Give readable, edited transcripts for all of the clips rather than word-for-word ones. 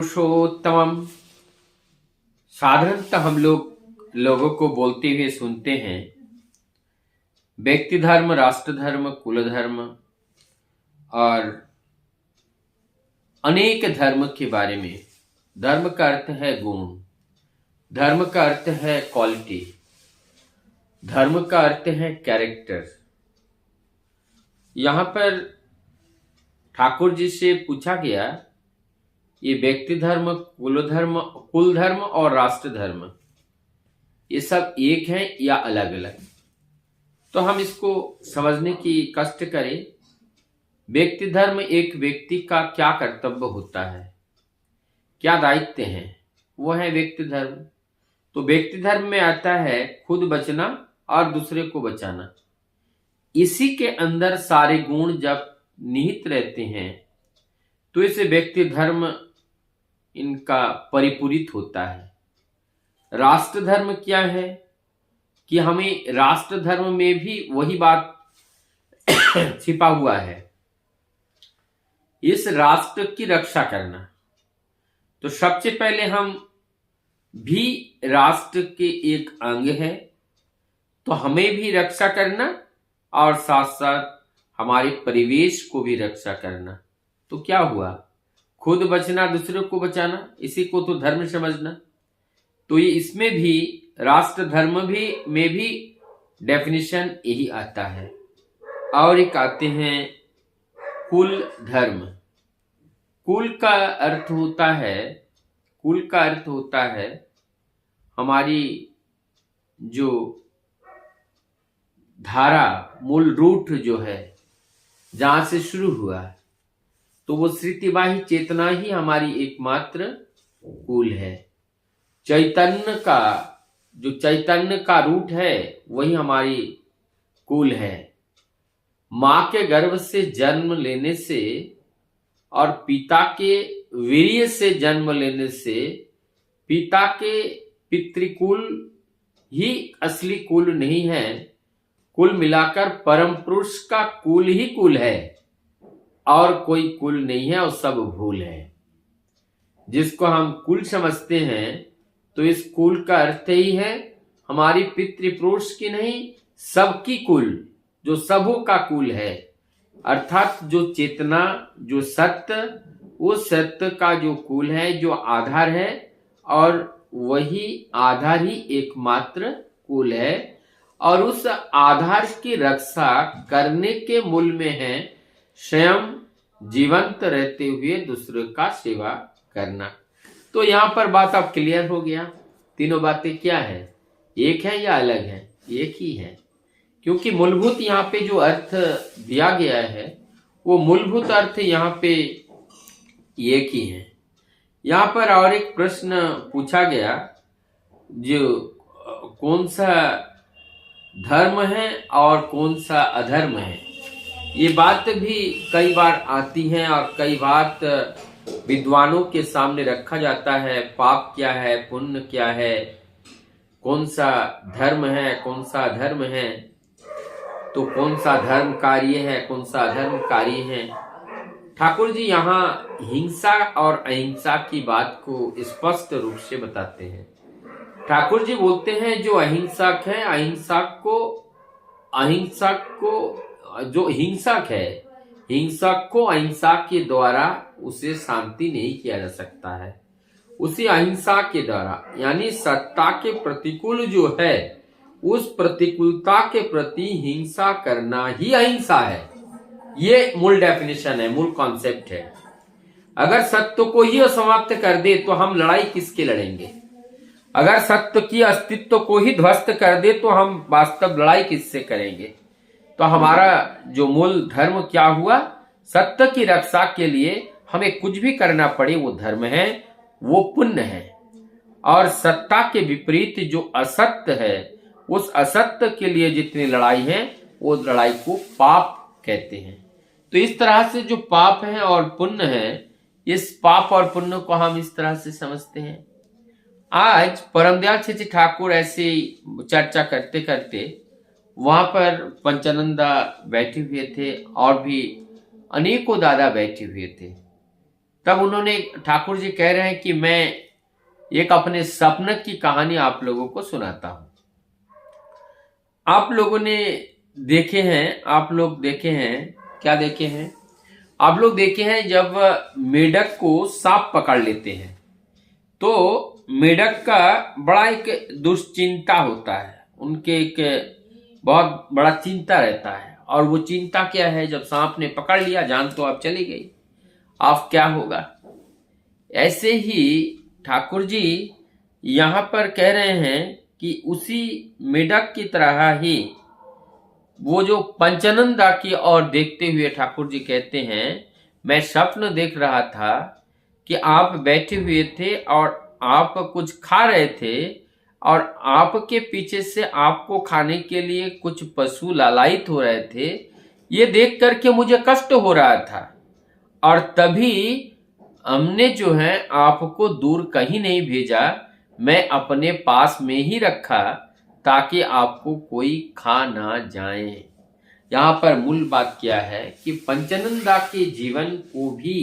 पुरुषोत्तम। साधारणतः हम लोगों को बोलते हुए सुनते हैं व्यक्ति धर्म, राष्ट्र धर्म, कुल धर्म और अनेक धर्म के बारे में। धर्म का अर्थ है गुण, धर्म का अर्थ है क्वालिटी, धर्म का अर्थ है कैरेक्टर। यहां पर ठाकुर जी से पूछा गया, ये व्यक्ति धर्म, कुल धर्म और राष्ट्र धर्म, ये सब एक हैं या अलग अलग? तो हम इसको समझने की कष्ट करें। व्यक्ति धर्म एक व्यक्ति का क्या कर्तव्य होता है, क्या दायित्व हैं, वो है व्यक्ति धर्म। तो व्यक्ति धर्म में आता है खुद बचना और दूसरे को बचाना। इसी के अंदर सारे गुण जब निहित रहते हैं तो इसे व्यक्ति धर्म इनका परिपूरित होता है। राष्ट्र धर्म क्या है कि हमें राष्ट्र धर्म में भी वही बात छिपा हुआ है, इस राष्ट्र की रक्षा करना। तो सबसे पहले हम भी राष्ट्र के एक अंग है, तो हमें भी रक्षा करना और साथ साथ हमारे परिवेश को भी रक्षा करना। तो क्या हुआ, खुद बचना दूसरे को बचाना, इसी को तो धर्म समझना। तो ये इसमें भी राष्ट्र धर्म में भी डेफिनेशन यही आता है। और एक आते हैं कुल धर्म। कुल का अर्थ होता है हमारी जो धारा, मूल रूट जो है, जहां से शुरू हुआ, तो वो श्रुतिवाही चेतना ही हमारी एकमात्र कुल है। चैतन्य का रूट है, वही हमारी कुल है। मां के गर्भ से जन्म लेने से और पिता के वीर्य से जन्म लेने से पिता के पितृकुल ही असली कुल नहीं है। कुल मिलाकर परम पुरुष का कुल ही कुल है और कोई कुल नहीं है, और सब भूल है। जिसको हम कुल समझते हैं तो इस कुल का अर्थ ही है हमारी पितृपुरुष की नहीं, सबकी कुल, जो सबों का कुल है। अर्थात जो चेतना, जो सत्य, वो सत्य का जो कुल है, जो आधार है, और वही आधार ही एकमात्र कुल है। और उस आधार की रक्षा करने के मूल में है स्वयं जीवंत रहते हुए दूसरे का सेवा करना। तो यहाँ पर बात अब क्लियर हो गया। तीनों बातें क्या है, एक है या अलग है? एक ही है, क्योंकि मूलभूत यहाँ पे जो अर्थ दिया गया है वो मूलभूत अर्थ यहाँ पे एक ही है। यहाँ पर और एक प्रश्न पूछा गया, जो कौन सा धर्म है और कौन सा अधर्म है। ये बात भी कई बार आती है और कई बात विद्वानों के सामने रखा जाता है। पाप क्या है, पुण्य क्या है, कौन सा धर्म है, कौन सा अधर्म है, तो कौन सा धर्म कार्य है, कौन सा अधर्म कार्य है। ठाकुर जी यहाँ हिंसा और अहिंसा की बात को स्पष्ट रूप से बताते हैं। ठाकुर जी बोलते हैं जो अहिंसक है, जो हिंसक है, हिंसक को अहिंसा के द्वारा उसे शांति नहीं किया जा सकता है। उसी अहिंसा के द्वारा, यानी सत्ता के प्रतिकूल जो है, उस प्रतिकूलता के प्रति हिंसा करना ही अहिंसा है। ये मूल डेफिनेशन है, मूल कॉन्सेप्ट है। अगर सत्य को ही समाप्त कर दे तो हम लड़ाई किसके लड़ेंगे? अगर सत्य की अस्तित्व को ही ध्वस्त कर दे तो हम वास्तव लड़ाई किससे करेंगे? तो हमारा जो मूल धर्म क्या हुआ, सत्य की रक्षा के लिए हमें कुछ भी करना पड़े वो धर्म है, वो पुण्य है। और सत्ता के विपरीत जो असत्य है, उस असत्य के लिए जितनी लड़ाई है, वो लड़ाई को पाप कहते हैं। तो इस तरह से जो पाप है और पुण्य है, इस पाप और पुण्य को हम इस तरह से समझते हैं। आज परमदयाल श्री ठाकुर ऐसे चर्चा करते करते वहां पर पंचानंदा बैठे हुए थे और भी अनेकों दादा बैठे हुए थे। तब उन्होंने, ठाकुर जी कह रहे हैं कि मैं एक अपने सपने की कहानी आप लोगों को सुनाता हूं। आप लोगों ने देखे हैं, आप लोग देखे हैं, क्या देखे हैं? आप लोग देखे हैं जब मेढक को सांप पकड़ लेते हैं तो मेढक का बड़ा एक दुश्चिंता होता है, उनके एक बहुत बड़ा चिंता रहता है। और वो चिंता क्या है? जब सांप ने पकड़ लिया, जान तो अब चली गई, अब क्या होगा? ऐसे ही ठाकुर जी यहां पर कह रहे हैं कि उसी मेढक की तरह ही वो जो पंचनंदा की ओर देखते हुए ठाकुर जी कहते हैं, मैं स्वप्न देख रहा था कि आप बैठे हुए थे और आप कुछ खा रहे थे और आपके पीछे से आपको खाने के लिए कुछ पशु लालायित हो रहे थे। ये देख करके मुझे कष्ट हो रहा था और तभी हमने जो है आपको दूर कहीं नहीं भेजा, मैं अपने पास में ही रखा ताकि आपको कोई खा ना जाए। यहाँ पर मूल बात क्या है कि पंचनंदा के जीवन को भी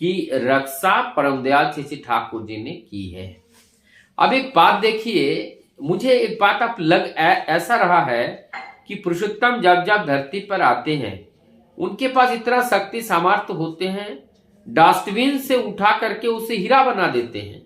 की रक्षा परमदयाल श्री ठाकुर जी ने की है। अब एक बात देखिए, मुझे एक बात अब ऐसा रहा है कि पुरुषोत्तम जब जब धरती पर आते हैं उनके पास इतना शक्ति सामर्थ्य होते हैं, डस्टबिन से उठा करके उसे हीरा बना देते हैं।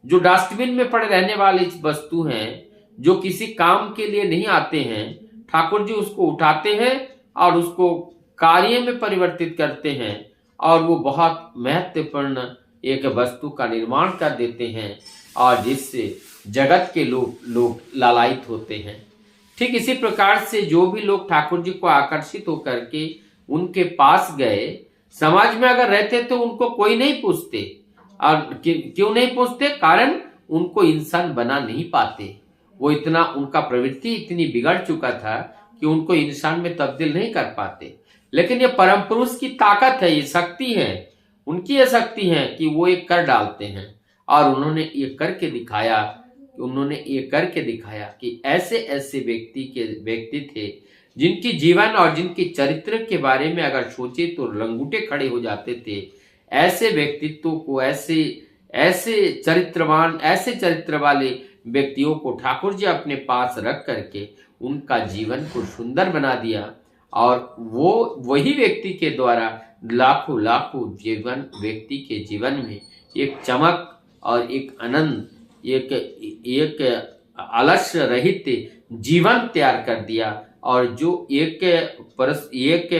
जो डस्टबिन में पड़े रहने वाली वस्तु हैं, जो किसी काम के लिए नहीं आते हैं, ठाकुर जी उसको उठाते हैं और उसको कार्य में परिवर्तित करते हैं और वो बहुत महत्वपूर्ण एक वस्तु का निर्माण कर देते हैं और जिससे जगत के लोग लालायित होते हैं। ठीक इसी प्रकार से जो भी लोग ठाकुर जी को आकर्षित होकर के उनके पास गए, समाज में अगर रहते तो उनको कोई नहीं पूछते। और क्यों नहीं पूछते? कारण उनको इंसान बना नहीं पाते। वो इतना, उनका प्रवृत्ति इतनी बिगड़ चुका था कि उनको इंसान में तब्दील नहीं कर पाते। लेकिन ये परम पुरुष की ताकत है, ये शक्ति है, उनकी ये शक्ति है कि वो एक कर डालते हैं। और उन्होंने ये करके दिखाया कि ऐसे ऐसे व्यक्ति थे जिनकी जीवन और जिनके चरित्र के बारे में अगर सोचे तो लंगूटे खड़े हो जाते थे। ऐसे व्यक्तित्व को, ऐसे चरित्र वाले व्यक्तियों को ठाकुर जी अपने पास रख करके उनका जीवन को सुंदर बना दिया और वो वही व्यक्ति के द्वारा लाखों व्यक्ति के जीवन में एक चमक और एक आनंद, एक आलस्य रहित जीवन तैयार कर दिया और जो एक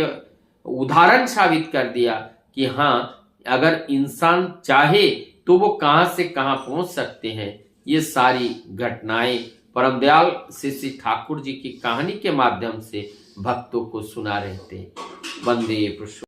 उदाहरण साबित कर दिया कि हाँ, अगर इंसान चाहे तो वो कहां से कहां पहुंच सकते हैं। ये सारी घटनाएं परमदयाल श्री ठाकुर जी की कहानी के माध्यम से भक्तों को सुना रहे थे। वंदे पुरुषोत्तम।